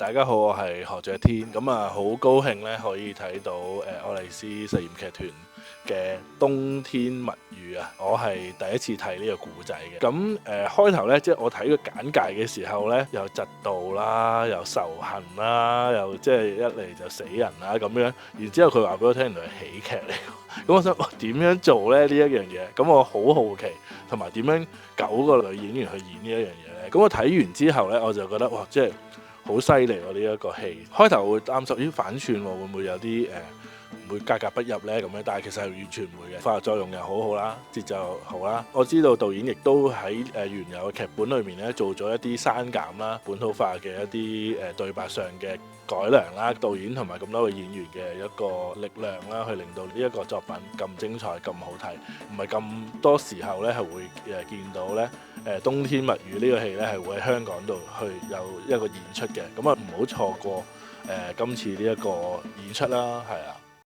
大家好，我係何爵天，咁啊好高興咧可以睇到愛麗絲實驗劇團嘅冬天物語啊！我係第一次睇呢個故仔嘅。咁開頭咧，即係我睇個簡介嘅時候咧，又嫉妒啦，又仇恨啦，又即係一嚟就死人啦咁樣。然之後佢話俾我聽，原來係喜劇嚟。咁我想點樣做咧呢一樣嘢？咁我好好奇，同埋點樣9個女演員去演呢一樣嘢咧？咁我睇完之後咧，我就覺得哇，即係〜好犀利喎！呢一個戲開頭會擔心，咦反串喎，會唔會有啲唔會格格不入呢？咁樣？但係其實係完全唔會嘅，化學作用又好好啦，節奏好啦。我知道導演亦都喺原有嘅劇本裏面咧做咗一啲刪減啦、本土化嘅一啲對白上嘅改良啦。導演同埋咁多位演員嘅一個力量啦，去令到呢一個作品咁精彩、咁好睇。唔係咁多時候咧係會見到咧。冬天物語呢個戲咧係會喺香港度去有一個演出嘅，咁啊唔好錯過今次呢一個演出啦，係啊。